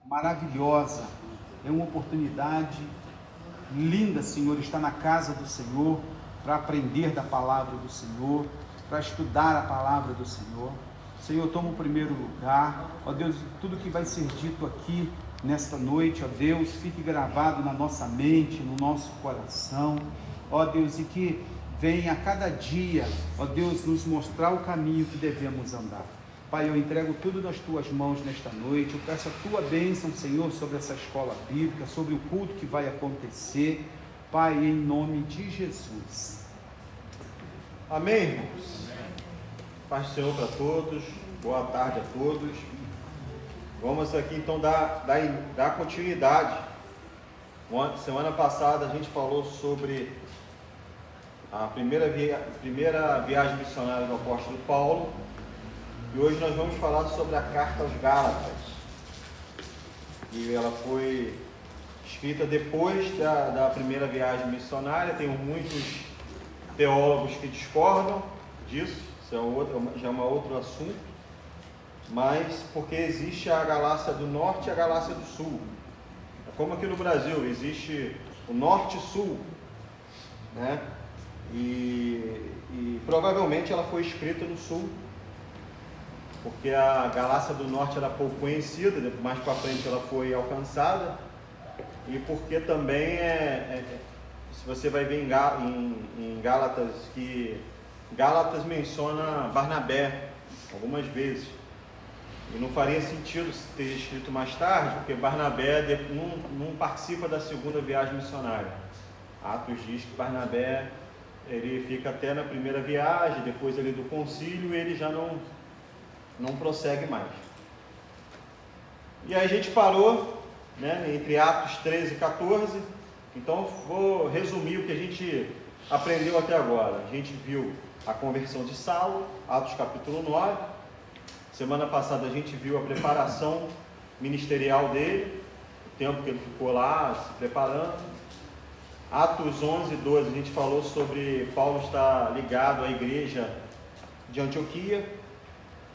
Maravilhosa, é uma oportunidade linda, Senhor, estar na casa do Senhor, para aprender da palavra do Senhor, para estudar a palavra do Senhor. Senhor, toma o primeiro lugar, ó Deus, tudo que vai ser dito aqui nesta noite, ó Deus, fique gravado na nossa mente, no nosso coração, ó Deus, e que venha a cada dia, ó Deus, nos mostrar o caminho que devemos andar. Pai, eu entrego tudo nas Tuas mãos nesta noite, eu peço a Tua bênção, Senhor, sobre essa escola bíblica, sobre o culto que vai acontecer, Pai, em nome de Jesus. Amém, irmãos? Paz do Senhor para todos, boa tarde a todos. Vamos aqui então dar continuidade. Semana passada a gente falou sobre a primeira viagem missionária do apóstolo Paulo. E hoje nós vamos falar sobre a carta aos Gálatas. E ela foi escrita depois da primeira viagem missionária. Tem muitos teólogos que discordam disso, isso já é um outro assunto. Mas porque existe a Galácia do Norte e a Galácia do Sul. É como aqui no Brasil, existe o Norte e Sul, né? E provavelmente ela foi escrita no Sul, porque a Galácia do Norte era pouco conhecida, mais para frente ela foi alcançada, e porque também se você vai ver em Gálatas, que Gálatas menciona Barnabé algumas vezes, e não faria sentido ter escrito mais tarde, porque Barnabé não participa da segunda viagem missionária. Atos diz que Barnabé ele fica até na primeira viagem, depois ele do concílio, ele já não prossegue mais. E aí a gente parou, né, entre Atos 13 e 14. Então vou resumir o que a gente aprendeu até agora. A gente viu a conversão de Saulo, Atos capítulo 9. Semana passada a gente viu a preparação ministerial dele, o tempo que ele ficou lá se preparando. Atos 11 e 12 a gente falou sobre Paulo estar ligado à igreja de Antioquia.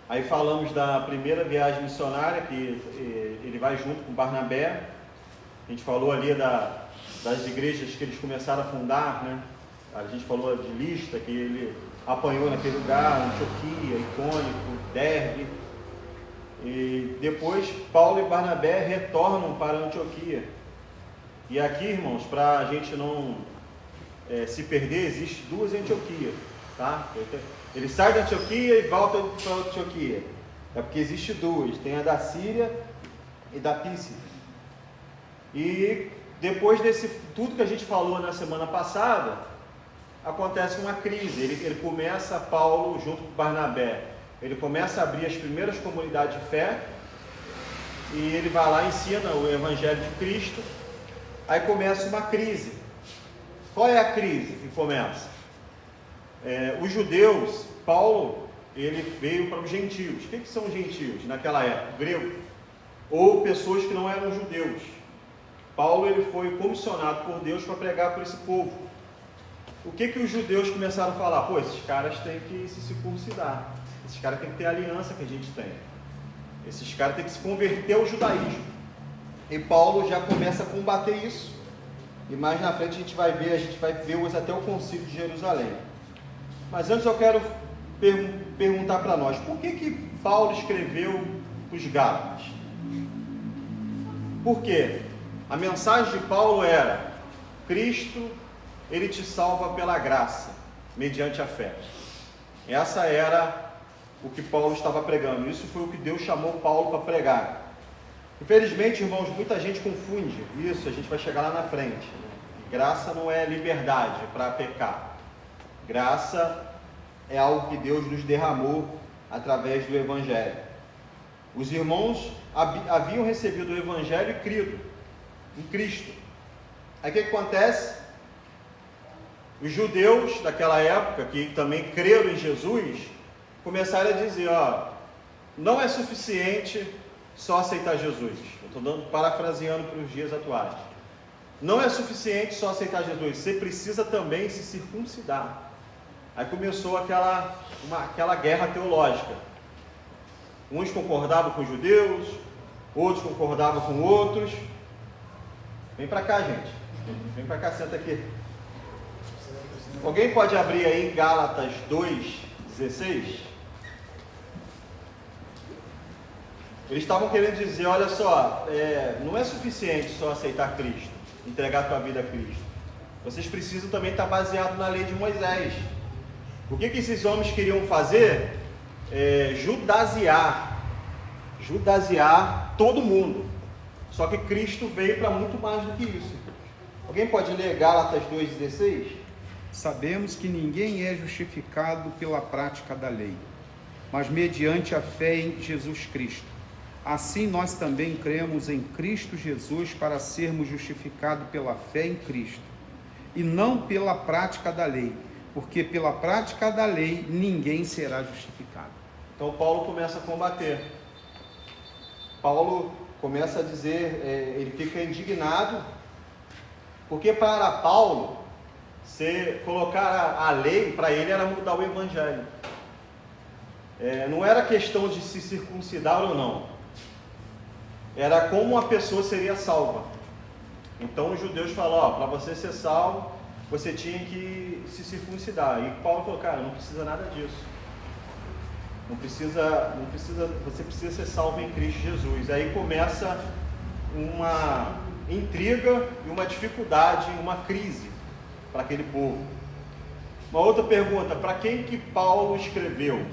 Aí falamos da primeira viagem missionária, que ele vai junto com Barnabé. A gente falou ali das igrejas que eles começaram a fundar, né? A gente falou de Listra, que ele apanhou naquele lugar, Antioquia, Icônico, Derbe. E depois Paulo e Barnabé retornam para Antioquia. E aqui, irmãos, para a gente não se perder, existe duas Antioquias, tá? Ele sai da Antioquia e volta para Antioquia. É porque existe duas, tem a da Síria e da Píside. E depois desse tudo que a gente falou na semana passada, acontece uma crise. Ele começa, Paulo, junto com Barnabé, ele começa a abrir as primeiras comunidades de fé, e ele vai lá e ensina o Evangelho de Cristo. Aí começa uma crise. Qual é a crise que começa? Os judeus, Paulo, ele veio para os gentios. O que são gentios naquela época? Grego. Ou pessoas que não eram judeus. Paulo ele foi comissionado por Deus para pregar para esse povo. O que os judeus começaram a falar? Pô, esses caras têm que se circuncidar. Esses caras têm que ter a aliança que a gente tem. Esses caras têm que se converter ao judaísmo. E Paulo já começa a combater isso. E mais na frente a gente vai ver hoje até o concílio de Jerusalém. Mas antes eu quero perguntar para nós, por que Paulo escreveu os Gálatas? Por quê? A mensagem de Paulo era: Cristo, ele te salva pela graça, mediante a fé. Essa era o que Paulo estava pregando. Isso foi o que Deus chamou Paulo para pregar. Infelizmente, irmãos, muita gente confunde isso, a gente vai chegar lá na frente. Graça não é liberdade para pecar. Graça é algo que Deus nos derramou através do Evangelho. Os irmãos haviam recebido o Evangelho e crido em Cristo. Aí o que acontece? Os judeus daquela época, que também creram em Jesus, começaram a dizer: não é suficiente só aceitar Jesus. Eu estou parafraseando para os dias atuais. Não é suficiente só aceitar Jesus, você precisa também se circuncidar. Aí começou aquela guerra teológica. Uns concordavam com os judeus, outros concordavam com outros. Vem para cá, gente. Vem para cá, senta aqui. Alguém pode abrir aí Gálatas 2:16? Eles estavam querendo dizer, olha só, não é suficiente só aceitar Cristo, entregar a tua vida a Cristo. Vocês precisam também estar baseados na lei de Moisés. O que esses homens queriam fazer? Judasear todo mundo. Só que Cristo veio para muito mais do que isso. Alguém pode ler Gálatas 2:16? Sabemos que ninguém é justificado pela prática da lei, mas mediante a fé em Jesus Cristo. Assim nós também cremos em Cristo Jesus para sermos justificados pela fé em Cristo, e não pela prática da lei, porque pela prática da lei ninguém será justificado. Então Paulo começa a combater. Paulo começa a dizer, ele fica indignado, porque para Paulo, colocar a lei, para ele era mudar o evangelho. Não era questão de se circuncidar ou não. Era como a pessoa seria salva. Então os judeus falaram, para você ser salvo, você tinha que se circuncidar. E Paulo falou, cara, não precisa nada disso. Não precisa, você precisa ser salvo em Cristo Jesus. Aí começa uma intriga e uma dificuldade, uma crise para aquele povo. Uma outra pergunta, para quem que Paulo escreveu?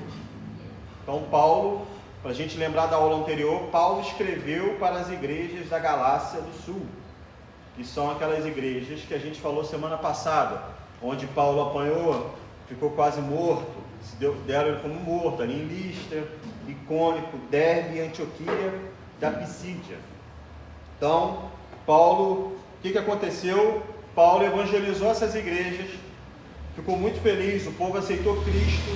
Então Paulo, para a gente lembrar da aula anterior, Paulo escreveu para as igrejas da Galácia do Sul, que são aquelas igrejas que a gente falou semana passada, onde Paulo apanhou, ficou quase morto, deram ele como morto, ali em Listra, Icônico, Derbe, Antioquia, da Pisídia. Então, Paulo, o que aconteceu? Paulo evangelizou essas igrejas, ficou muito feliz, o povo aceitou Cristo,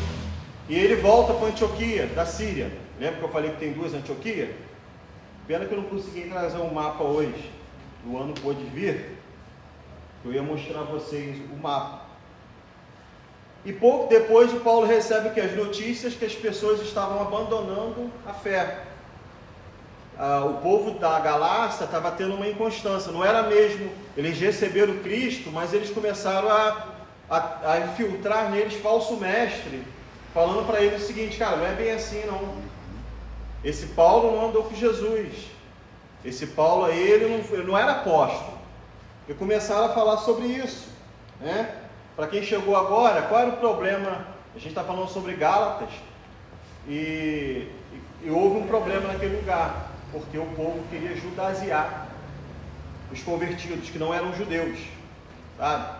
e ele volta para Antioquia, da Síria. Lembra que eu falei que tem 2 Antioquia? Pena que eu não consegui trazer um mapa hoje, o ano pôde vir, eu ia mostrar a vocês o mapa. E pouco depois o Paulo recebe que as notícias que as pessoas estavam abandonando a fé. O povo da Galácia estava tendo uma inconstância, não era mesmo, eles receberam Cristo, mas eles começaram a infiltrar neles falso mestre, falando para eles o seguinte, cara, não é bem assim não, esse Paulo não andou com Jesus, esse Paulo aí, ele não era apóstolo, e começaram a falar sobre isso, né? Para quem chegou agora, qual era o problema? A gente está falando sobre Gálatas, e houve um problema naquele lugar, porque o povo queria judasear os convertidos, que não eram judeus, sabe?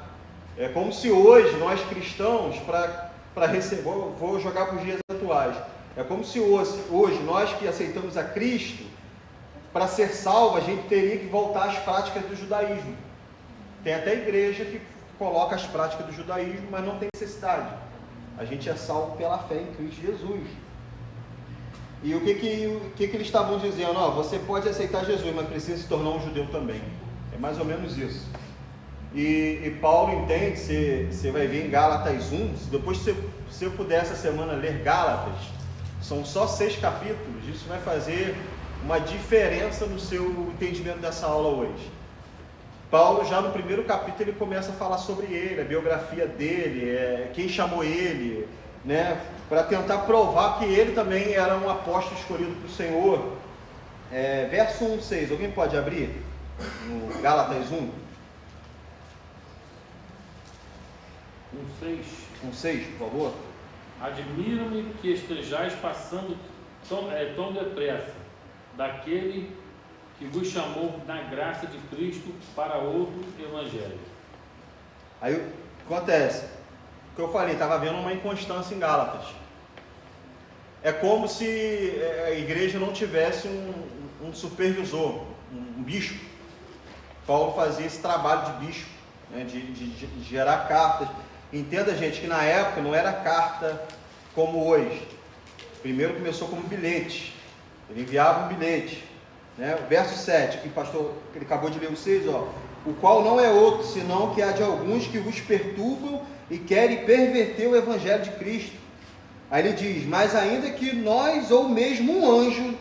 É como se hoje, nós cristãos, para receber, vou jogar para os dias atuais, é como se hoje nós que aceitamos a Cristo, para ser salvo, a gente teria que voltar às práticas do judaísmo. Tem até igreja que coloca as práticas do judaísmo, mas não tem necessidade. A gente é salvo pela fé em Cristo Jesus. E o que eles estavam dizendo? Você pode aceitar Jesus, mas precisa se tornar um judeu também. É mais ou menos isso. E Paulo entende, você vai ver em Gálatas 1, depois se eu puder essa semana ler Gálatas, são só 6 capítulos, isso vai fazer uma diferença no seu entendimento dessa aula hoje. Paulo já no primeiro capítulo ele começa a falar sobre ele, a biografia dele, quem chamou ele, né, para tentar provar que ele também era um apóstolo escolhido para o Senhor. Verso 1:6, alguém pode abrir? No Gálatas 1? 1:6, por favor. Admiro-me que estejais passando tão depressa daquele que vos chamou na graça de Cristo para outro evangelho. Aí o que acontece? O que eu falei, estava havendo uma inconstância em Gálatas. É como se a igreja não tivesse um supervisor, um bispo. Paulo fazia esse trabalho de bispo, né, de gerar cartas. Entenda, gente, que na época não era carta como hoje. Primeiro começou como bilhete. Ele enviava um bilhete. Né? Verso 7, que o pastor ele acabou de ler vocês, o qual não é outro, senão que há de alguns que vos perturbam e querem perverter o evangelho de Cristo. Aí ele diz, mas ainda que nós ou mesmo um anjo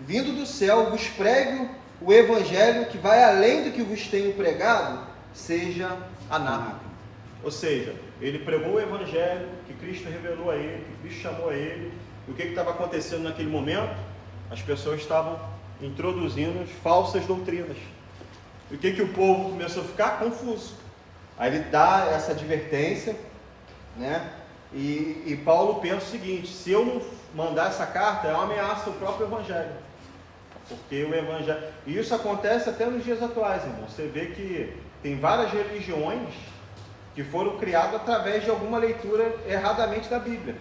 vindo do céu, vos prego o evangelho que vai além do que vos tenho pregado, seja anátema. Ou seja, ele pregou o evangelho que Cristo revelou a ele, que Cristo chamou a ele. E o que estava acontecendo naquele momento? As pessoas estavam introduzindo falsas doutrinas. E o que o povo começou a ficar? Confuso. Aí ele dá essa advertência, né? E Paulo pensa o seguinte: se eu não mandar essa carta, é uma ameaça ao próprio evangelho. Porque o evangelho... E isso acontece até nos dias atuais, irmão. Você vê que tem várias religiões que foram criadas através de alguma leitura erradamente da Bíblia.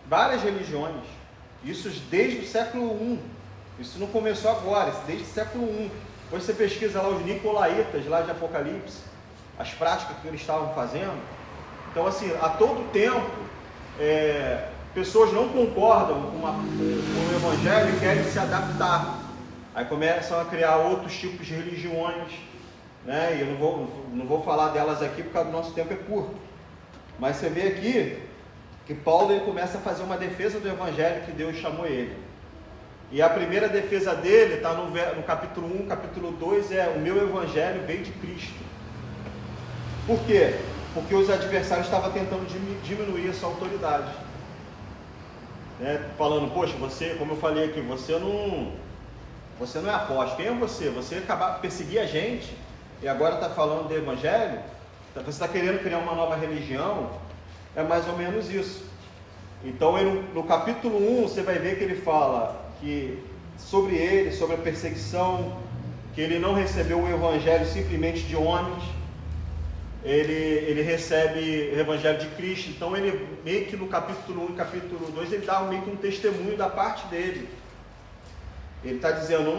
Várias religiões. Isso desde o século I. Isso não começou agora, isso desde o século I. Depois você pesquisa lá os nicolaítas, lá de Apocalipse, as práticas que eles estavam fazendo. Então, assim, a todo tempo, pessoas não concordam com o evangelho e querem se adaptar. Aí começam a criar outros tipos de religiões, né? E eu não vou falar delas aqui porque o nosso tempo é curto. Mas você vê aqui que Paulo ele começa a fazer uma defesa do evangelho que Deus chamou ele. E a primeira defesa dele está no capítulo 1, capítulo 2, o meu evangelho veio de Cristo. Por quê? Porque os adversários estavam tentando diminuir a sua autoridade. Falando, poxa, você, como eu falei aqui, você não é apóstolo. Quem é você? Você acabar perseguir a gente e agora está falando do evangelho? Você está querendo criar uma nova religião? É mais ou menos isso. Então, no capítulo 1, você vai ver que ele fala que sobre a perseguição, que ele não recebeu o evangelho simplesmente de homens, ele recebe o evangelho de Cristo. Então ele meio que no capítulo 1 e capítulo 2 ele dá meio que um testemunho da parte dele. Ele está dizendo,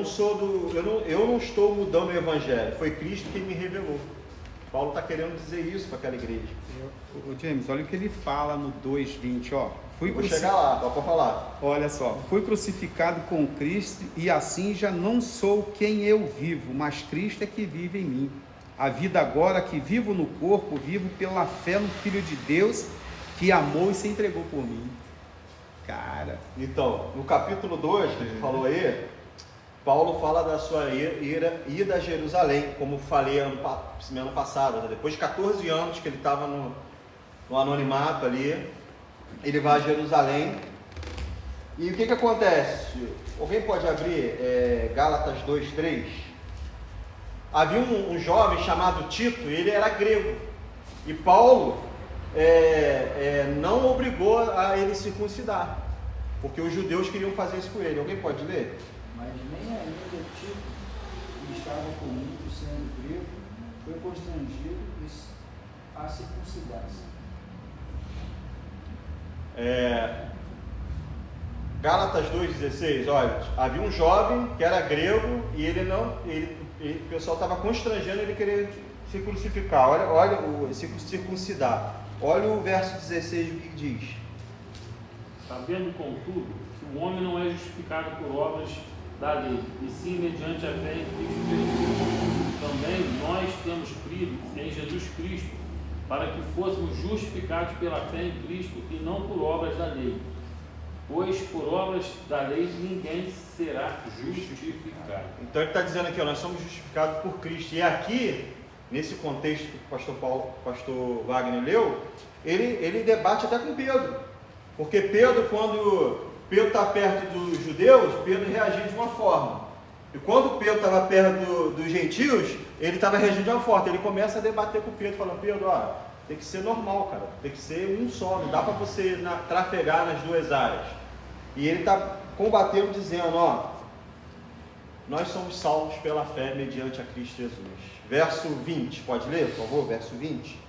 eu não estou mudando o evangelho, foi Cristo quem me revelou. Paulo está querendo dizer isso para aquela igreja. James, olha o que ele fala no 2:20, ó. Vou chegar lá, só para falar. Olha só, fui crucificado com Cristo e assim já não sou quem eu vivo, mas Cristo é que vive em mim. A vida agora que vivo no corpo, vivo pela fé no Filho de Deus, que amou e se entregou por mim. Cara. Então, no capítulo 2, que ele falou aí, Paulo fala da sua ida a Jerusalém, como falei semana passada, né? Depois de 14 anos que ele estava no anonimato ali, ele vai a Jerusalém. E o que acontece? Alguém pode abrir Gálatas 2:3? Havia um jovem chamado Tito, ele era grego, e Paulo não obrigou a ele circuncidar, porque os judeus queriam fazer isso com ele. Alguém pode ler? Mas nem ainda Tito, que estava com muito sendo grego, foi constrangido a circuncidar-se. Gálatas 2:16, olha, havia um jovem que era grego e o pessoal estava constrangendo ele querer se crucificar, se circuncidar. Olha o verso 16, o que diz. Sabendo, contudo, que o homem não é justificado por obras da lei, e sim mediante a fé em Cristo Jesus. Também nós temos crido em Jesus Cristo, para que fôssemos justificados pela fé em Cristo e não por obras da lei. Pois por obras da lei ninguém será justificado. Então ele está dizendo aqui, nós somos justificados por Cristo. E aqui, nesse contexto que o pastor Wagner leu, ele debate até com Pedro. Porque quando Pedro está perto dos judeus, Pedro reagia de uma forma. E quando Pedro estava perto dos gentios, ele estava reagindo de uma forma. Ele começa a debater com Pedro, falando, Pedro, tem que ser normal, cara. Tem que ser um só. Não dá para você trafegar nas duas áreas. E ele está combatendo, dizendo, nós somos salvos pela fé mediante a Cristo Jesus. Verso 20, pode ler, por favor? Verso 20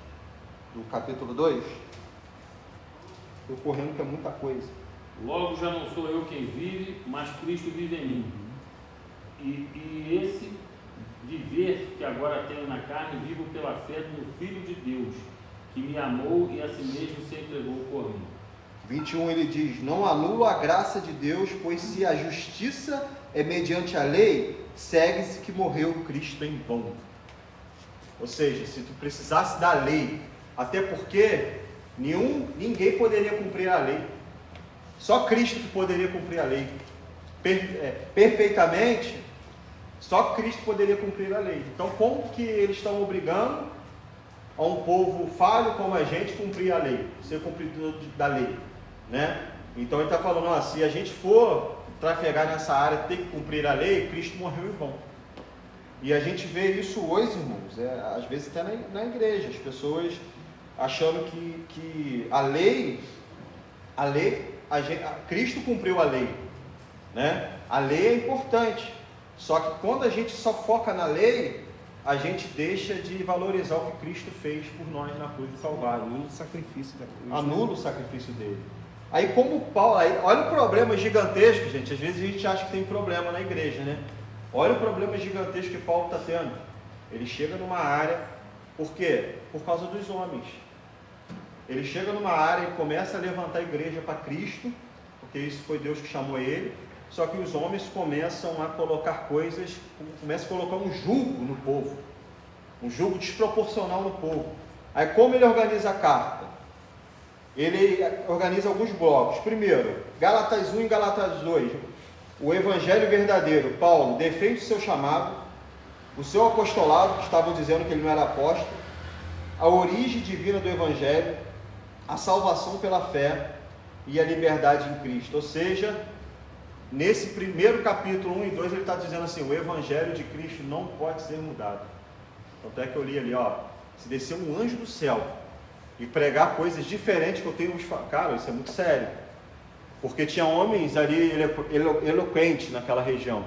do capítulo 2. Estou correndo que é muita coisa. Logo já não sou eu quem vive, mas Cristo vive em mim. E esse viver que agora tenho na carne, vivo pela fé no Filho de Deus, que me amou e a si mesmo se entregou por mim. 21 ele diz, não anulo a graça de Deus, pois se a justiça é mediante a lei, segue-se que morreu Cristo em vão. Ou seja, se tu precisasse da lei, até porque ninguém poderia cumprir a lei, só Cristo que poderia cumprir a lei. perfeitamente, só Cristo poderia cumprir a lei. Então, como que eles estão obrigando a um povo falho como a gente cumprir a lei, ser cumpridor da lei, né? Então ele está falando, ó, se a gente for trafegar nessa área, ter que cumprir a lei, Cristo morreu em vão. E a gente vê isso hoje, irmãos, às vezes até na igreja, as pessoas achando que a lei, Cristo cumpriu a lei, né? A lei é importante, só que quando a gente só foca na lei, a gente deixa de valorizar o que Cristo fez por nós na cruz do Calvário. Anula o sacrifício da cruz. Anula o sacrifício dele. Aí como Paulo, olha o problema gigantesco, gente. Às vezes a gente acha que tem problema na igreja, né? Olha o problema gigantesco que Paulo está tendo. Ele chega numa área, por quê? Por causa dos homens. Ele chega numa área e começa a levantar a igreja para Cristo, porque isso foi Deus que chamou ele. Só que os homens começam a colocar coisas, começam a colocar um jugo no povo, um jugo desproporcional no povo. Aí como ele organiza a carta? Ele organiza alguns blocos. Primeiro, Gálatas 1 e Gálatas 2. O evangelho verdadeiro. Paulo defende o seu chamado, o seu apostolado, que estavam dizendo que ele não era apóstolo, a origem divina do evangelho, a salvação pela fé e a liberdade em Cristo. Ou seja, nesse primeiro capítulo 1 e 2 ele está dizendo assim, o evangelho de Cristo não pode ser mudado. Tanto é que eu li ali, ó, se descer um anjo do céu e pregar coisas diferentes que eu tenho, cara, isso é muito sério, porque tinha homens ali eloquentes naquela região,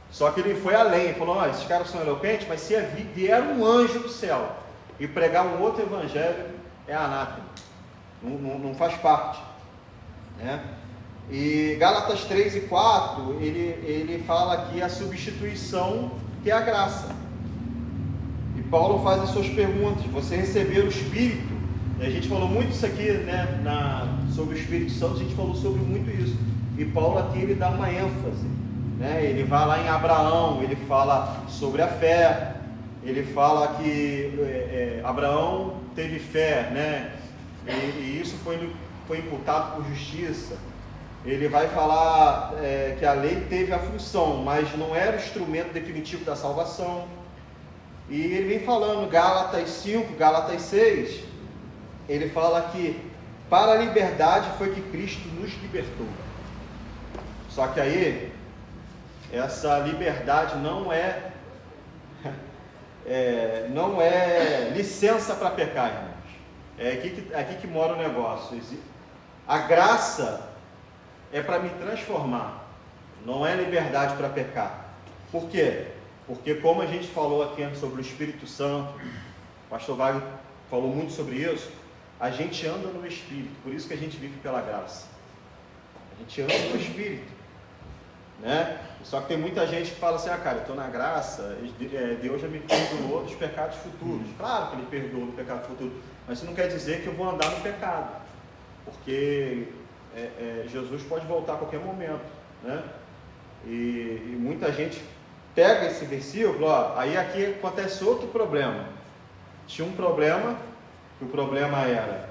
só que ele foi além, ele falou, esses caras são eloquentes, mas se vier um anjo do céu e pregar um outro evangelho, é anátema, não faz parte, né? E Gálatas 3 e 4, ele fala aqui a substituição, que é a graça. E Paulo faz as suas perguntas. Você recebeu o Espírito. E a gente falou muito isso aqui, né, sobre o Espírito Santo, a gente falou sobre muito isso. E Paulo aqui ele dá uma ênfase, né? Ele vai lá em Abraão, ele fala sobre a fé, ele fala que Abraão teve fé, né? E isso foi imputado por justiça. Ele vai falar que a lei teve a função, mas não era o instrumento definitivo da salvação. E ele vem falando, Gálatas 5, Gálatas 6, ele fala que para a liberdade foi que Cristo nos libertou. Só que aí, essa liberdade não é licença para pecar, irmãos. É aqui que mora o negócio. A graça é para me transformar, não é liberdade para pecar. Por quê? Porque como a gente falou aqui sobre o Espírito Santo, o pastor Wagner falou muito sobre isso, a gente anda no Espírito, por isso que a gente vive pela graça. A gente anda no Espírito, né? Só que tem muita gente que fala assim, cara, eu estou na graça, Deus já me perdoou dos pecados futuros. Claro que Ele perdoou do pecado futuro, mas isso não quer dizer que eu vou andar no pecado, porque Jesus pode voltar a qualquer momento, né? E muita gente pega esse versículo, aí aqui acontece outro problema. Tinha um problema, que o problema era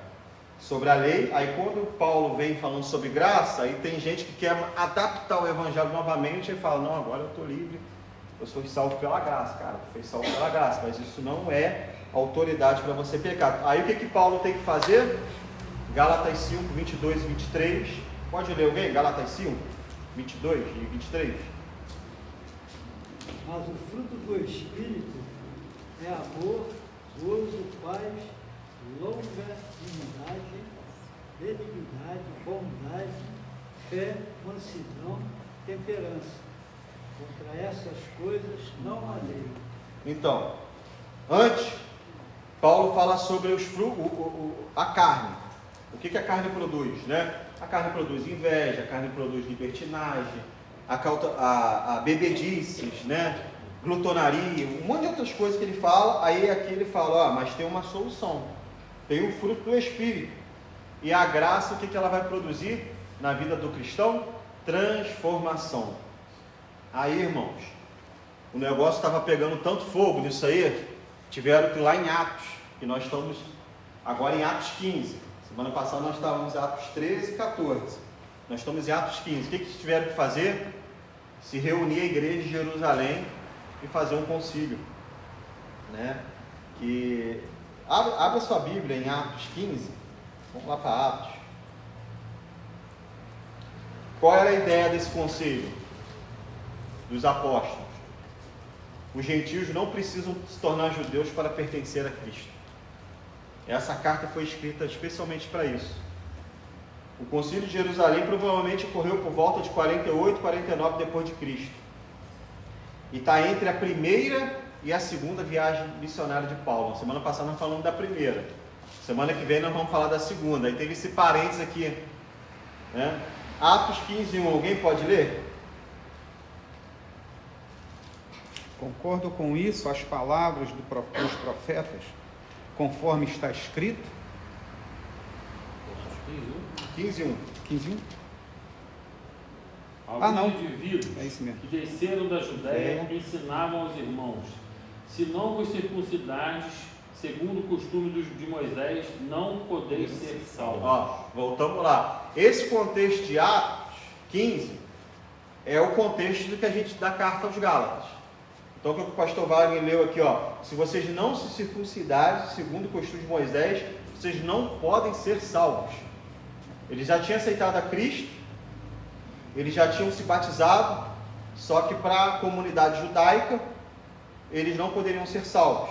sobre a lei, aí quando Paulo vem falando sobre graça, aí tem gente que quer adaptar o evangelho novamente e fala, não, agora eu estou livre, eu sou salvo pela graça. Cara, tu foi salvo pela graça, mas isso não é autoridade para você pecar. Aí o que Paulo tem que fazer? Gálatas 5, 22 e 23, pode ler alguém? Gálatas 5, 22 e 23. Mas o fruto do Espírito é amor, gozo, paz, longanimidade, benignidade, bondade, fé, mansidão, temperança. Contra essas coisas não há lei. Então, antes, Paulo fala sobre a carne. O que a carne produz, né? A carne produz inveja, a carne produz libertinagem, a bebedices, né? Glutonaria, um monte de outras coisas que ele fala. Aí aqui ele fala, mas tem uma solução, tem o fruto do Espírito. E a graça, o que ela vai produzir na vida do cristão? Transformação. Aí, irmãos, o negócio estava pegando tanto fogo nisso aí, tiveram que ir lá em Atos, que nós estamos agora em Atos 15. Semana passada nós estávamos em Atos 13 e 14. Nós estamos em Atos 15. O que eles tiveram que fazer? Se reunir a igreja de Jerusalém e fazer um concílio, né? Que abra sua Bíblia em Atos 15. Vamos lá para Atos. Qual era a ideia desse concílio dos apóstolos? Os gentios não precisam se tornar judeus para pertencer a Cristo. Essa carta foi escrita especialmente para isso. O concílio de Jerusalém provavelmente ocorreu por volta de 48, 49 depois de Cristo. E está entre a primeira e a segunda viagem missionária de Paulo. Semana passada nós falamos da primeira. Semana que vem nós vamos falar da segunda. Aí teve esse parênteses aqui, né? Atos 15:1. Alguém pode ler? Concordo com isso, as palavras dos profetas, conforme está escrito. 15:1. 15:1. Alguns não. indivíduos É isso mesmo. que desceram da Judéia ensinavam aos irmãos: se não vos circuncidades, segundo o costume de Moisés, não podeis ser salvos. Ó, voltamos lá. Esse contexto de Atos 15 é o contexto do que a gente dá carta aos Gálatas. Então, o que o pastor Wagner leu aqui, ó, se vocês não se circuncidarem, segundo o costume de Moisés, vocês não podem ser salvos. Eles já tinham aceitado a Cristo, eles já tinham se batizado, só que para a comunidade judaica, eles não poderiam ser salvos.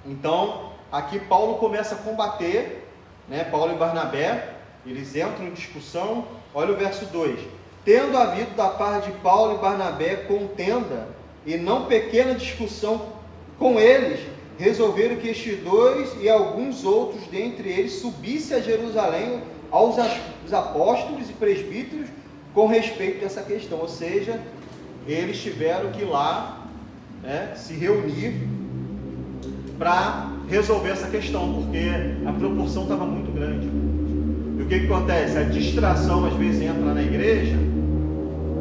Então, aqui Paulo começa a combater, né, Paulo e Barnabé, eles entram em discussão. Olha o verso 2. Tendo havido da parte de Paulo e Barnabé contenda e não pequena discussão com eles, resolveram que estes dois e alguns outros dentre eles subissem a Jerusalém aos apóstolos e presbíteros com respeito a essa questão. Ou seja, eles tiveram que ir lá, né, se reunir para resolver essa questão, porque a proporção estava muito grande. E o que acontece? A distração às vezes entra na igreja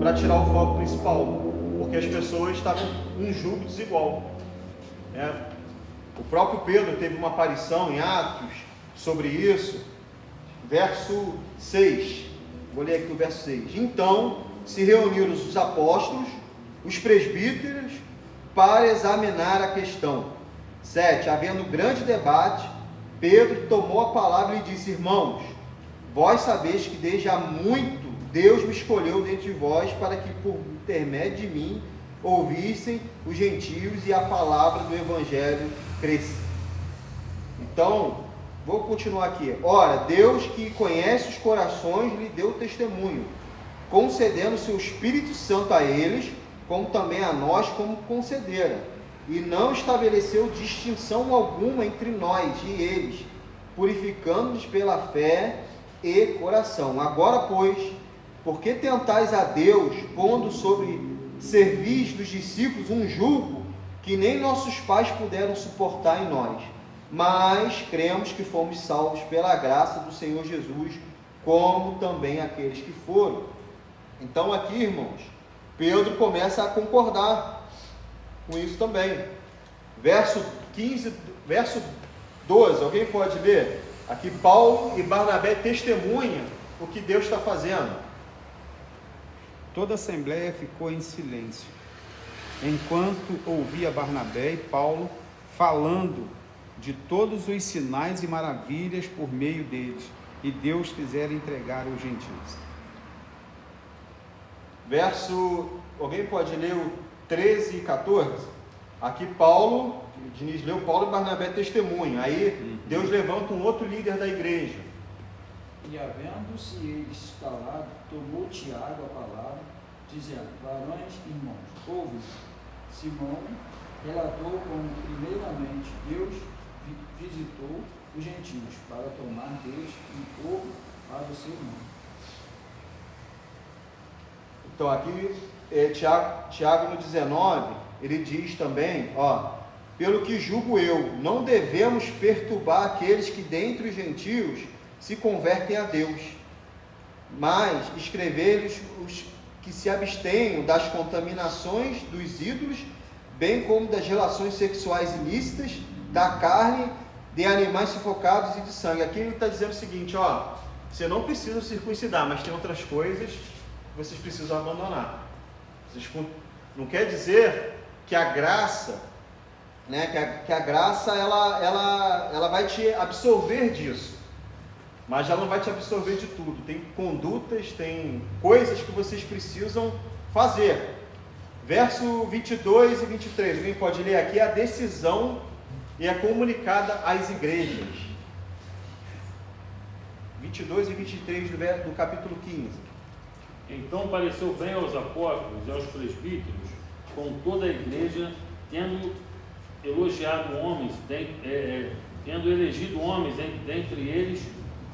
para tirar o foco principal, porque as pessoas estavam em um julgo desigual, né? O próprio Pedro teve uma aparição em Atos sobre isso, verso 6. Vou ler aqui o verso 6. Então se reuniram os apóstolos, os presbíteros, para examinar a questão. 7. Havendo grande debate, Pedro tomou a palavra e disse: irmãos, vós sabeis que desde há muito Deus me escolheu dentre vós para que por intermédio de mim ouvissem os gentios e a palavra do evangelho cresça. Então, vou continuar aqui. Ora, Deus que conhece os corações lhe deu testemunho, concedendo seu Espírito Santo a eles, como também a nós, como concedera. E não estabeleceu distinção alguma entre nós e eles, purificando-nos pela fé e coração. Agora, pois, por que tentais a Deus, pondo sobre servis dos discípulos um jugo que nem nossos pais puderam suportar em nós? Mas cremos que fomos salvos pela graça do Senhor Jesus, como também aqueles que foram. Então aqui, irmãos, Pedro começa a concordar com isso também. Verso 15, verso 12, alguém pode ler? Aqui Paulo e Barnabé testemunham o que Deus está fazendo. Toda a assembleia ficou em silêncio, enquanto ouvia Barnabé e Paulo falando de todos os sinais e maravilhas por meio deles, e Deus fizera entregar os gentios. Verso, alguém pode ler o 13 e 14? Aqui Paulo, Diniz leu, Paulo e Barnabé testemunham. Aí Deus levanta um outro líder da igreja. E havendo-se eles calado, tomou Tiago a palavra, dizendo: varões, irmãos, ouve. Simão relatou como primeiramente Deus visitou os gentios para tomar deles um povo para o seu nome. Então aqui Tiago no 19, ele diz também, ó: pelo que julgo eu, não devemos perturbar aqueles que dentre os gentios se convertem a Deus, mas escrever-lhes os que se abstenham das contaminações dos ídolos, bem como das relações sexuais ilícitas, da carne, de animais sufocados e de sangue. Aqui ele está dizendo o seguinte, ó: você não precisa circuncidar, mas tem outras coisas que vocês precisam abandonar. Não quer dizer que a graça, né, que a graça ela vai te absorver disso, mas ela não vai te absorver de tudo. Tem condutas, tem coisas que vocês precisam fazer. Verso 22 e 23, alguém pode ler aqui? A decisão e é comunicada às igrejas. 22 e 23 do capítulo 15. Então pareceu bem aos apóstolos e aos presbíteros, com toda a igreja, tendo elegido homens dentre eles,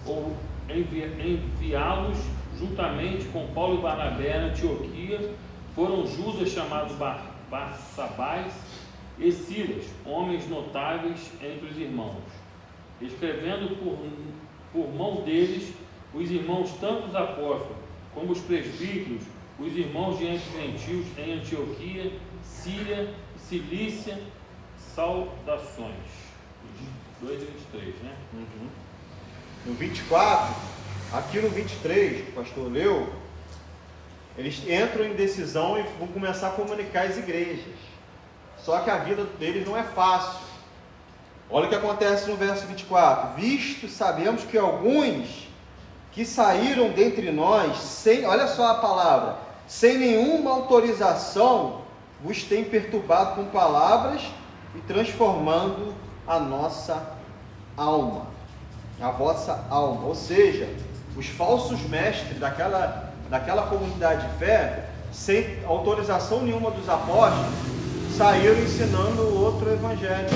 ou enviá-los juntamente com Paulo e Barnabé na Antioquia, foram Judas, chamado Barsabás, e Silas, homens notáveis entre os irmãos. Escrevendo por mão deles, os irmãos, tanto os apóstolos como os presbíteros, os irmãos de entre gentios em Antioquia, Síria e Cilícia, saudações. 22 e 23, né? No 24, aqui no 23, o pastor leu, eles entram em decisão e vão começar a comunicar às igrejas. Só que a vida deles não é fácil. Olha o que acontece no verso 24. Visto, sabemos que alguns que saíram dentre nós, olha só a palavra, sem nenhuma autorização, vos têm perturbado com palavras e transformando a nossa alma, a vossa alma. Ou seja, os falsos mestres daquela comunidade de fé, sem autorização nenhuma dos apóstolos, saíram ensinando outro evangelho.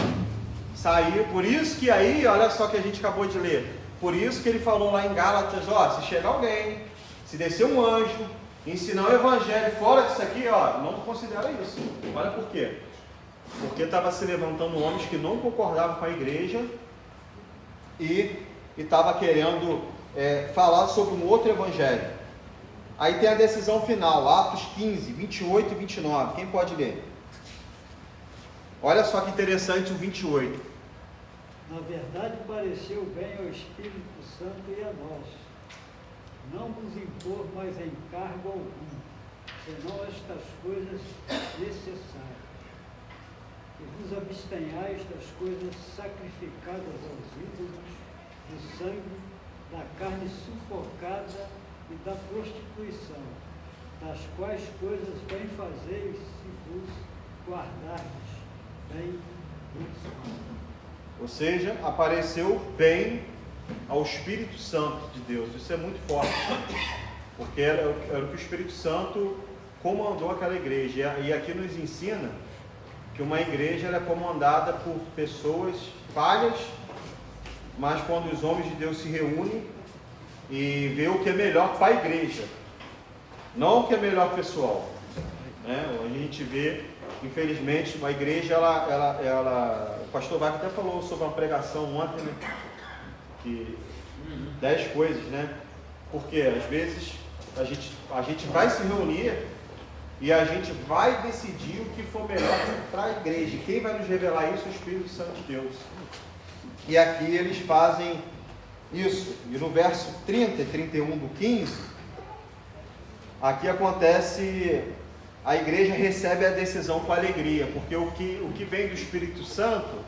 Por isso que aí, olha só que a gente acabou de ler, por isso que ele falou lá em Gálatas, se chegar alguém, se descer um anjo, ensinar o evangelho fora disso aqui, não considera isso. Olha por quê? Porque estava se levantando homens que não concordavam com a igreja e estava querendo falar sobre um outro evangelho. Aí tem a decisão final, Atos 15, 28 e 29, quem pode ler? Olha só que interessante o 28. Na verdade, pareceu bem ao Espírito Santo e a nós, não nos impor mais encargo algum, senão estas coisas necessárias. E vos abstenhais das coisas sacrificadas aos ídolos, do sangue, da carne sufocada e da prostituição, das quais coisas bem fazeis se vos guardardes bem vos. Ou seja, apareceu bem ao Espírito Santo de Deus. Isso é muito forte, porque era o que o Espírito Santo comandou aquela igreja. E aqui nos ensina que uma igreja ela é comandada por pessoas falhas, mas quando os homens de Deus se reúnem e vê o que é melhor para a igreja, não o que é melhor para o pessoal, né? A gente vê, infelizmente, uma igreja, o pastor Wagner até falou sobre uma pregação ontem, né? Que 10 coisas, né? Porque às vezes a gente vai se reunir e a gente vai decidir o que for melhor para a igreja. Quem vai nos revelar isso é o Espírito Santo de Deus. E aqui eles fazem isso. E no verso 30 e 31 do 15, aqui acontece, a igreja recebe a decisão com alegria, porque o que vem do Espírito Santo,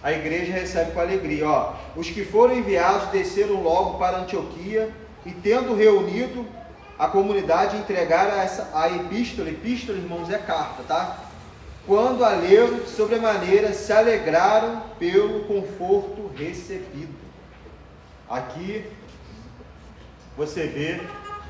a igreja recebe com alegria. Os que foram enviados desceram logo para Antioquia e, tendo reunido a comunidade, entregaram a epístola. Epístola, irmãos, é carta, tá? Quando a leram, sobremaneira se alegraram pelo conforto recebido. Aqui você vê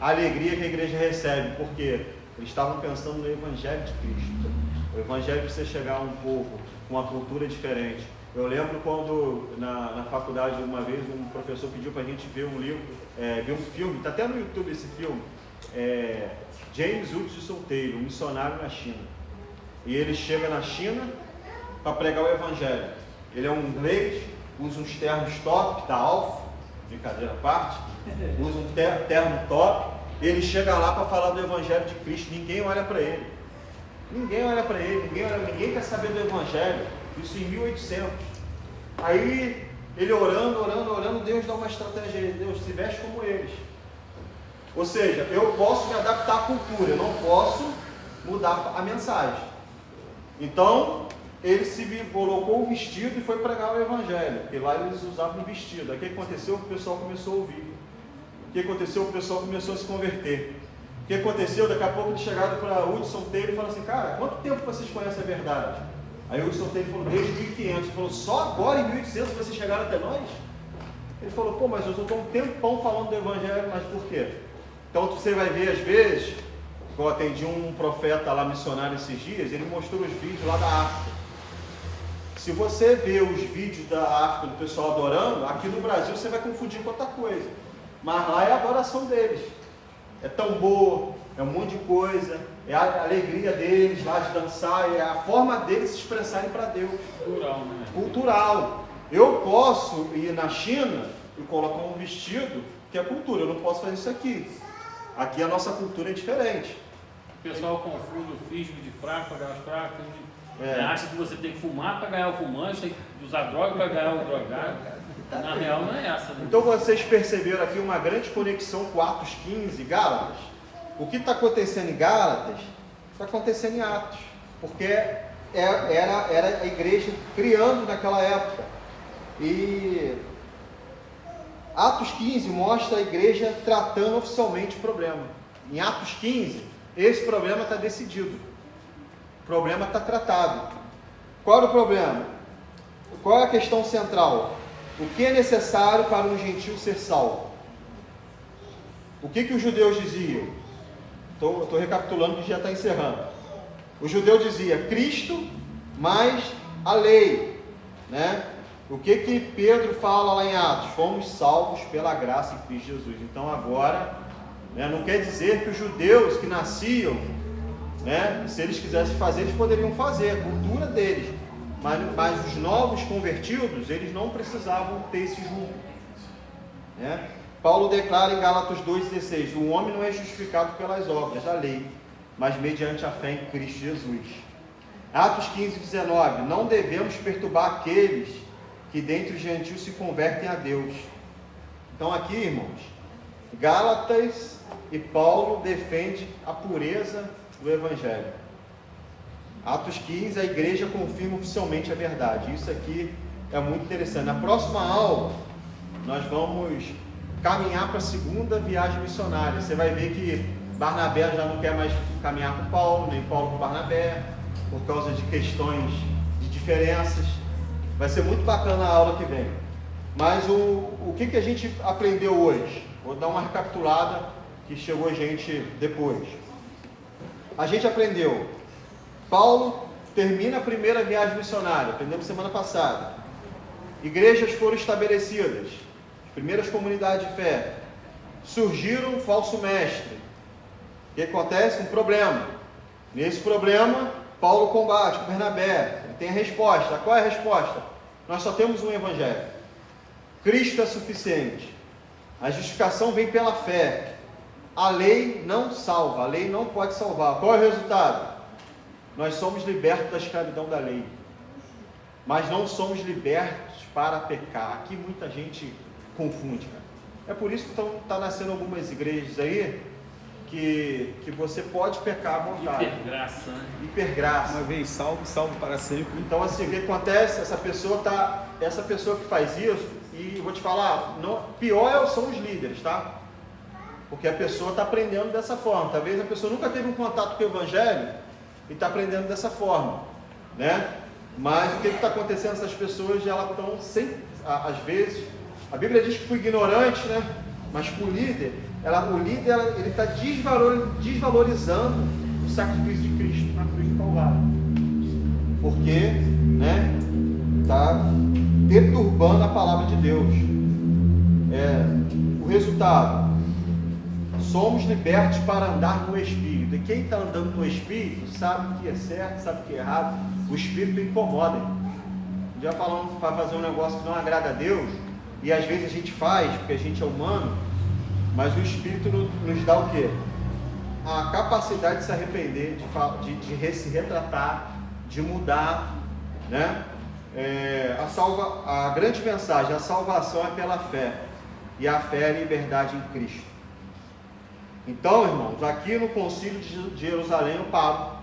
a alegria que a igreja recebe, porque eles estavam pensando no Evangelho de Cristo. O Evangelho precisa chegar a um povo com uma cultura diferente. Eu lembro quando na faculdade, uma vez, um professor pediu para a gente ver um livro, ver um filme, está até no YouTube esse filme, James Hudson Taylor, um missionário na China. E ele chega na China para pregar o Evangelho. Ele é um inglês, usa uns ternos top da Alfa, brincadeira à parte, usa um terno top. Ele chega lá para falar do Evangelho de Cristo, ninguém olha para ele. Ninguém olha para ele, ninguém quer saber do Evangelho. Isso em 1800. Aí ele orando, Deus dá uma estratégia a ele, Deus se veste como eles. Ou seja, eu posso me adaptar à cultura, eu não posso mudar a mensagem. Então, ele se colocou o vestido e foi pregar o evangelho, porque lá eles usavam o vestido. Aí o que aconteceu? O pessoal começou a ouvir. O que aconteceu? O pessoal começou a se converter. O que aconteceu? Daqui a pouco eles chegaram para Hudson Taylor e falaram assim: cara, quanto tempo vocês conhecem a verdade? Aí o Hudson Taylor falou: desde 1500. Ele falou: só agora em 1800 vocês chegaram até nós? Ele falou: pô, mas eu estou um tempão falando do evangelho, mas por quê? Então você vai ver às vezes, eu atendi um profeta lá missionário esses dias, ele mostrou os vídeos lá da África. Se você vê os vídeos da África do pessoal adorando, aqui no Brasil você vai confundir com outra coisa. Mas lá é a adoração deles. É tambor, é um monte de coisa, é a alegria deles lá de dançar, é a forma deles se expressarem para Deus. Cultural, né? Cultural. Eu posso ir na China e colocar um vestido que é cultura, eu não posso fazer isso aqui. Aqui a nossa cultura é diferente. O pessoal confunde o fismo de fraco para ganhar os fracos. Acha que você tem que fumar para ganhar o fumante, tem que usar droga para ganhar o drogado. Na real não é essa, né? Então vocês perceberam aqui uma grande conexão com Atos 15 e Gálatas? O que está acontecendo em Gálatas está acontecendo em Atos, porque era a igreja criando naquela época. E Atos 15 mostra a igreja tratando oficialmente o problema. Em Atos 15, esse problema está decidido. O problema está tratado. Qual era o problema? Qual é a questão central? O que é necessário para um gentio ser salvo? O que os judeus diziam? Estou recapitulando que já está encerrando. O judeu dizia Cristo mais a lei, né? O que Pedro fala lá em Atos? Fomos salvos pela graça em Cristo Jesus. Então agora, né, não quer dizer que os judeus que nasciam, né, se eles quisessem fazer, eles poderiam fazer, a cultura deles. Mas os novos convertidos, eles não precisavam ter esse julgo, né? Paulo declara em Gálatas 2,16: o homem não é justificado pelas obras da lei, mas mediante a fé em Cristo Jesus. Atos 15,19: não devemos perturbar aqueles que dentre os gentios se convertem a Deus. Então aqui, irmãos, Gálatas e Paulo defendem a pureza do Evangelho. Atos 15, a igreja confirma oficialmente a verdade. Isso aqui é muito interessante. Na próxima aula, nós vamos caminhar para a segunda viagem missionária. Você vai ver que Barnabé já não quer mais caminhar com Paulo, nem Paulo com Barnabé, por causa de questões de diferenças. Vai ser muito bacana a aula que vem. Mas o que a gente aprendeu hoje? Vou dar uma recapitulada que chegou a gente depois. A gente aprendeu: Paulo termina a primeira viagem missionária, aprendemos semana passada. Igrejas foram estabelecidas, as primeiras comunidades de fé. Surgiram um falso mestre. O que acontece? Um problema. Nesse problema, Paulo combate com Barnabé. Ele tem a resposta. Qual é a resposta? Nós só temos um evangelho. Cristo é suficiente. A justificação vem pela fé. A lei não salva, a lei não pode salvar. Qual é o resultado? Nós somos libertos da escravidão da lei, mas não somos libertos para pecar. Aqui muita gente confunde, cara. É por isso que está nascendo algumas igrejas aí que você pode pecar à vontade. Hipergraça, né? Hipergraça. Uma vez salvo, salvo para sempre. Então assim, o que acontece? Essa pessoa que faz isso, e eu vou te falar, pior são os líderes, tá? Porque a pessoa está aprendendo dessa forma. Talvez a pessoa nunca teve um contato com o evangelho e está aprendendo dessa forma, né? Mas o que está acontecendo? Essas pessoas, elas estão sem, às vezes, a Bíblia diz que para o ignorante, né? Mas para o líder, ele está desvalorizando o sacrifício de Cristo na cruz do Calvário, porque, né? Está perturbando a palavra de Deus. O resultado: somos libertos para andar no Espírito. E quem está andando no Espírito sabe o que é certo, sabe o que é errado. O Espírito incomoda. Já falamos para fazer um negócio que não agrada a Deus, e às vezes a gente faz, porque a gente é humano, mas o Espírito nos dá o quê? A capacidade de se arrepender, de se retratar, de mudar, né? a grande mensagem, a salvação é pela fé, e a fé é liberdade em Cristo. Então, irmãos, aqui no Concílio de Jerusalém eu paro,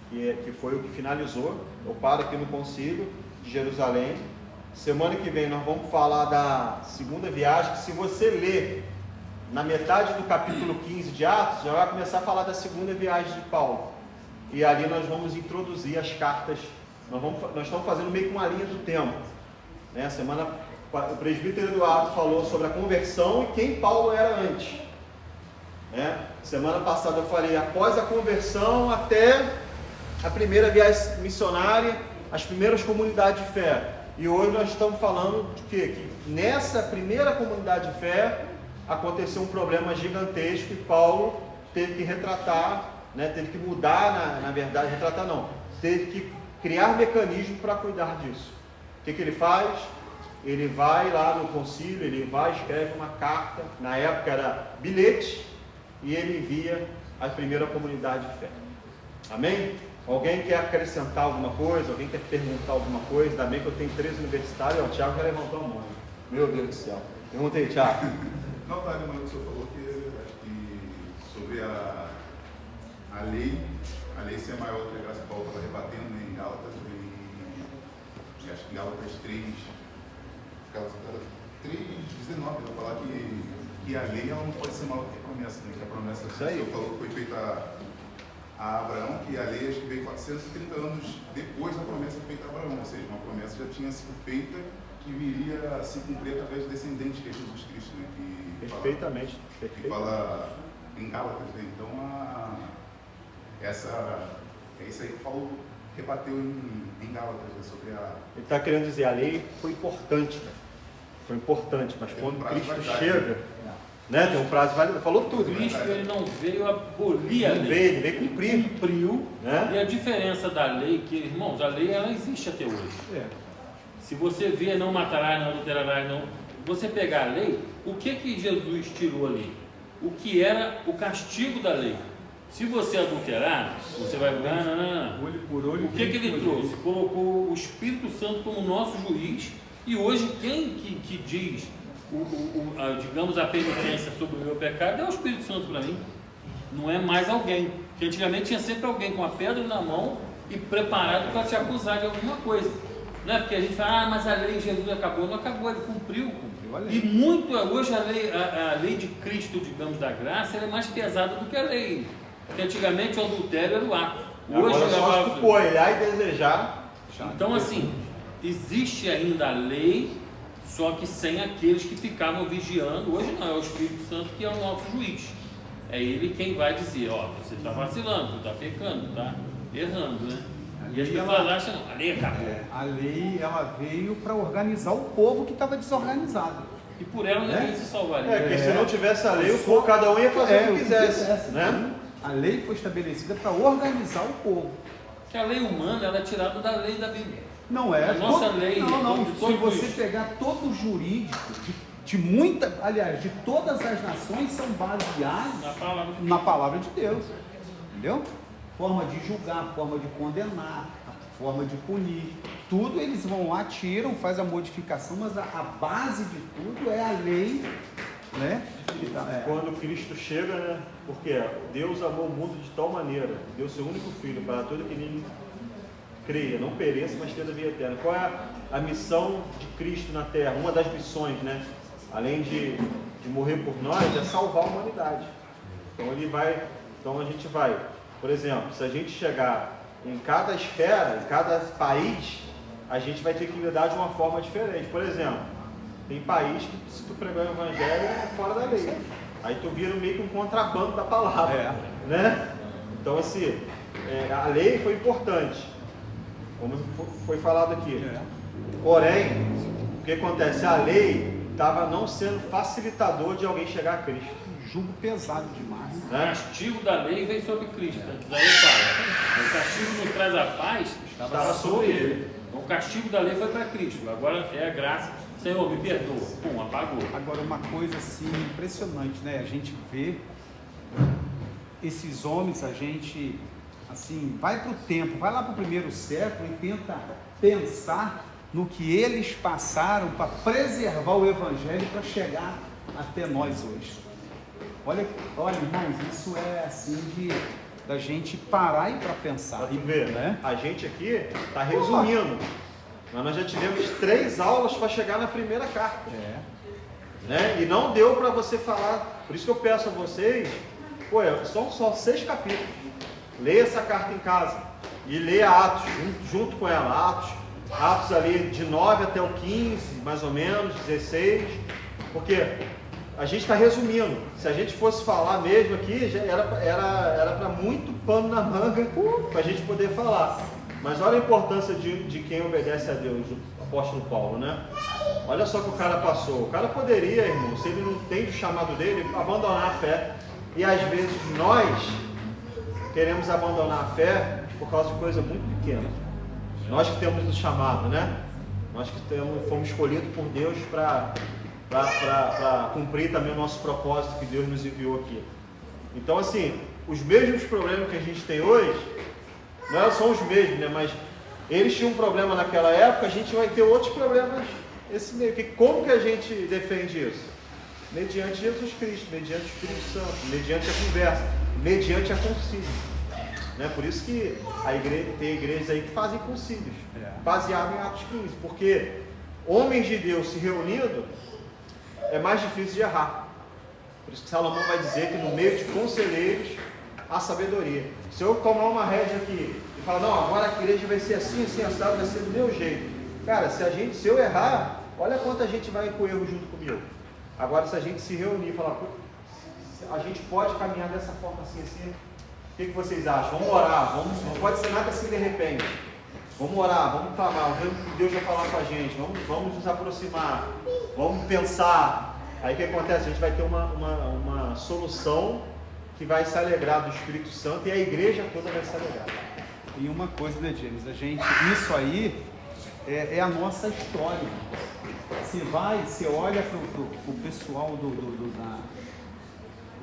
que foi o que finalizou. Eu paro aqui no Concílio de Jerusalém. Semana que vem nós vamos falar da segunda viagem, que se você ler na metade do capítulo 15 de Atos, já vai começar a falar da segunda viagem de Paulo. E ali nós vamos introduzir as cartas. Nós estamos fazendo meio que uma linha do tempo, né? Semana o presbítero Eduardo falou sobre a conversão e quem Paulo era antes, né? Semana passada eu falei após a conversão até a primeira viagem missionária, as primeiras comunidades de fé. E hoje nós estamos falando de quê? Que nessa primeira comunidade de fé aconteceu um problema gigantesco e Paulo teve que retratar, né? Teve que mudar, na verdade, retratar não, teve que criar mecanismo para cuidar disso. O que ele faz? Ele vai lá no concílio, ele vai, escreve uma carta, na época era bilhete, e ele envia a primeira comunidade de fé. Amém? Alguém quer acrescentar alguma coisa? Alguém quer perguntar alguma coisa? Ainda bem que eu tenho 3 universitários. O Thiago já levantou a mão. Meu Deus do céu. Perguntei, Thiago. Não, tá, mas o senhor falou que sobre a lei ser maior do que a graça. Paulo estava rebatendo em Gálatas, e acho que Gálatas 3:19, vai falar que a lei ela não pode ser maior do que a promessa, né? Que a promessa que o senhor falou que foi feita a Abraão, que a lei acho que veio 430 anos depois da promessa feita a Abraão, ou seja, uma promessa já tinha sido feita que viria a se cumprir através do descendente que é Jesus Cristo, né? Perfeitamente. Que fala em Gálatas, né? Então é isso aí que Paulo rebateu em Gálatas, né? Sobre ele está querendo dizer, a lei foi importante, né? Foi importante, mas quando Cristo chega, né? Tem um prazo válido, falou tudo. Cristo ele não veio abolir a lei. Ele veio cumprir. Cumpriu, né? E a diferença da lei, que, irmãos, a lei ela existe até hoje. Se você vê, não matarás, não adulterarás, não. Você pegar a lei, o que Jesus tirou ali? O que era o castigo da lei. Se você adulterar, você vai... Olho por olho. O que ele trouxe? Colocou o Espírito Santo como nosso juiz, e hoje quem que diz, digamos, a penitência sobre o meu pecado é o Espírito Santo para mim. Não é mais alguém. Porque antigamente tinha sempre alguém com a pedra na mão e preparado para te acusar de alguma coisa. Não é porque a gente fala, mas a lei de Jesus acabou. Não acabou, ele cumpriu. E muito, hoje a lei de Cristo, digamos, da graça, ela é mais pesada do que a lei. Porque antigamente o adultério era o ato. Hoje agora só tu olhar e desejar. Então assim, existe ainda a lei, só que sem aqueles que ficavam vigiando. Hoje não, é o Espírito Santo que é o nosso juiz. É ele quem vai dizer, ó, você está vacilando, você está pecando, está errando, né? E as pessoas acham, não, a lei acabou. A lei, ela veio para organizar o povo que estava desorganizado. E por ela ninguém se salvaria. Porque se não tivesse a lei, o povo, cada um ia fazer o que quisesse, né? A lei foi estabelecida para organizar o povo. Que a lei humana ela é tirada da lei da Bíblia. Não é. A nossa lei. Não. Se você pegar todo o jurídico de todas as nações são baseados na palavra de Deus. Entendeu? Forma de julgar, forma de condenar, forma de punir. Tudo eles vão lá, tiram, faz a modificação, mas a base de tudo é a lei, né? Quando Cristo chega, né? Porque Deus amou o mundo de tal maneira, deu seu único filho para todo que nele creia, não pereça, mas tenha a vida eterna. Qual é a missão de Cristo na Terra? Uma das missões, né? Além de morrer por nós, é salvar a humanidade. Então a gente vai, por exemplo, se a gente chegar em cada esfera, em cada país, a gente vai ter que lidar de uma forma diferente. Por exemplo, tem país que se tu pregar o evangelho é fora da lei. Aí tu vira meio que um contrabando da palavra, né? Então assim, a lei foi importante, como foi falado aqui. Porém, o que acontece? A lei estava não sendo facilitador de alguém chegar a Cristo. Um jugo pesado demais. O castigo da lei veio sobre Cristo. Daí fala, o castigo nos traz a paz, estava sobre ele. Então, o castigo da lei foi para Cristo. Agora é a graça. Senhor, me perdoa. Pum, apagou. Agora, uma coisa assim impressionante, né? A gente vê esses homens, a gente assim, vai para o tempo, vai lá para o primeiro século e tenta pensar no que eles passaram para preservar o Evangelho para chegar até nós hoje. Olha, irmãos, isso é assim da gente parar e para pensar. Pra tu ver, né? A gente aqui está resumindo, mas nós já tivemos 3 aulas para chegar na primeira carta. Né? E não deu para você falar, por isso que eu peço a vocês, são só 6 capítulos. Leia essa carta em casa e leia Atos junto com ela. Atos ali de 9 até o 15, mais ou menos, 16, porque a gente está resumindo. Se a gente fosse falar mesmo aqui, já era para muito pano na manga para a gente poder falar. Mas olha a importância de quem obedece a Deus, o apóstolo Paulo, né? Olha só que o cara passou. O cara poderia, irmão, se ele não tem o chamado dele, abandonar a fé. E às vezes nós queremos abandonar a fé por causa de coisa muito pequena. Nós que temos o chamado, né? Nós que fomos escolhidos por Deus para cumprir também o nosso propósito que Deus nos enviou aqui. Então, assim, os mesmos problemas que a gente tem hoje, não são os mesmos, né? Mas eles tinham um problema naquela época, a gente vai ter outros problemas esse meio. Como que a gente defende isso? Mediante Jesus Cristo, mediante o Espírito Santo, mediante a conversa, mediante a concílio. Né? Por isso que tem igrejas aí que fazem concílios, baseado em Atos 15, porque homens de Deus se reunindo é mais difícil de errar. Por isso que Salomão vai dizer que no meio de conselheiros há sabedoria. Se eu tomar uma rédea aqui e falar, não, agora a igreja vai ser assim, assim, assado, vai ser do meu jeito. Cara, se eu errar, olha quanta gente vai com o erro junto comigo. Agora, se a gente se reunir e falar, a gente pode caminhar dessa forma assim, assim, o que vocês acham? Vamos orar, não pode ser nada assim de repente. Vamos orar, vamos clamar, o que Deus vai falar com a gente, vamos nos aproximar, vamos pensar. Aí o que acontece? A gente vai ter uma solução que vai se alegrar do Espírito Santo e a igreja toda vai se alegrar. E uma coisa, né, James? Isso aí é a nossa história. Você olha para o pessoal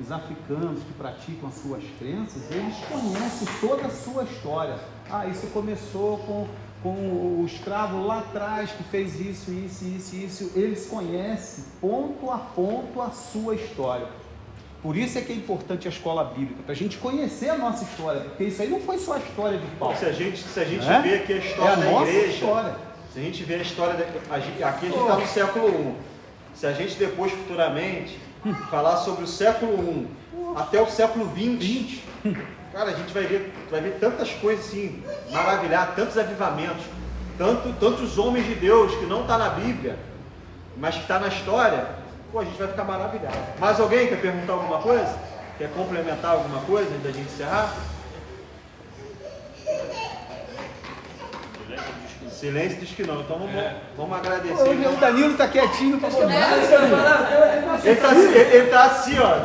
os africanos que praticam as suas crenças, eles conhecem toda a sua história. Isso começou com o escravo lá atrás que fez isso. Eles conhecem ponto a ponto a sua história. Por isso é que é importante a escola bíblica, para a gente conhecer a nossa história, porque isso aí não foi só a história de Paulo. Se a gente vê aqui a história da igreja, se a gente vê a história aqui a gente está no século I. Se a gente depois futuramente falar sobre o século I até o século XX, cara, a gente vai ver tantas coisas assim, maravilhar, tantos avivamentos, tantos homens de Deus que não está na Bíblia, mas que está na história. A gente vai ficar maravilhado. Mais alguém quer perguntar alguma coisa? Quer complementar alguma coisa antes da gente encerrar? Silêncio diz que não. Então vamos agradecer. O Danilo está quietinho. Ele está assim, ó.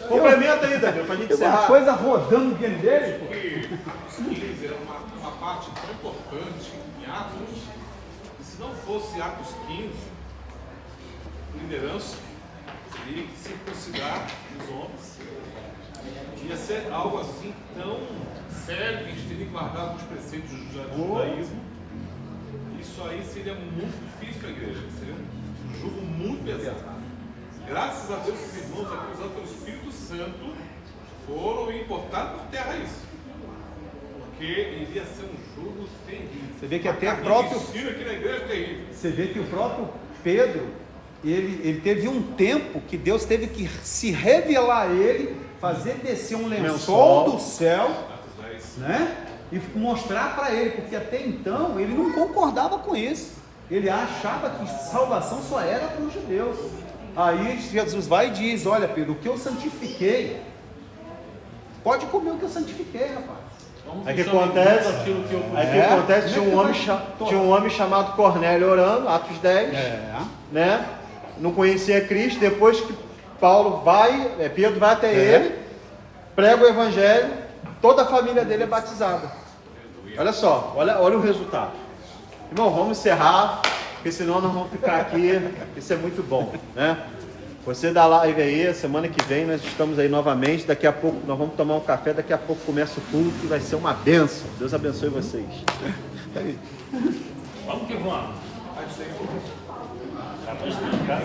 Complementa aí, Danilo, para a gente encerrar. Uma coisa rodando dentro dele. Porque os 15 era uma parte tão importante em Atos, e se não fosse Atos 15, liderança teria que circuncidar os homens. Ia ser algo assim tão sério que eles teriam que guardar os preceitos do judaísmo. Isso aí seria muito difícil para a igreja, seria um jugo muito pesado. Graças a Deus, os irmãos aqui usados pelo Espírito Santo foram importados por terra isso. Porque iria ser um jugo terrível. Você vê que até próprio. Aqui na igreja é terrível. Você vê que o próprio Pedro, ele teve um tempo que Deus teve que se revelar a ele, fazer descer um lençol do céu, né? E mostrar para ele, porque até então ele não concordava com isso. Ele achava que salvação só era para os judeus. Aí Jesus vai e diz: olha, Pedro, o que eu santifiquei, pode comer o que eu santifiquei, rapaz. Aí que acontece, tinha um homem chamado Cornélio orando, Atos 10, né? Não conhecia Cristo. Depois que Pedro vai até ele, prega o evangelho, toda a família dele é batizada. Olha só, olha o resultado. Irmão, vamos encerrar, porque senão nós vamos ficar aqui. Isso é muito bom, né? Você da live aí, semana que vem nós estamos aí novamente. Daqui a pouco nós vamos tomar um café, daqui a pouco começa o culto e vai ser uma bênção. Deus abençoe vocês. Vamos que vamos. Acabou de explicar.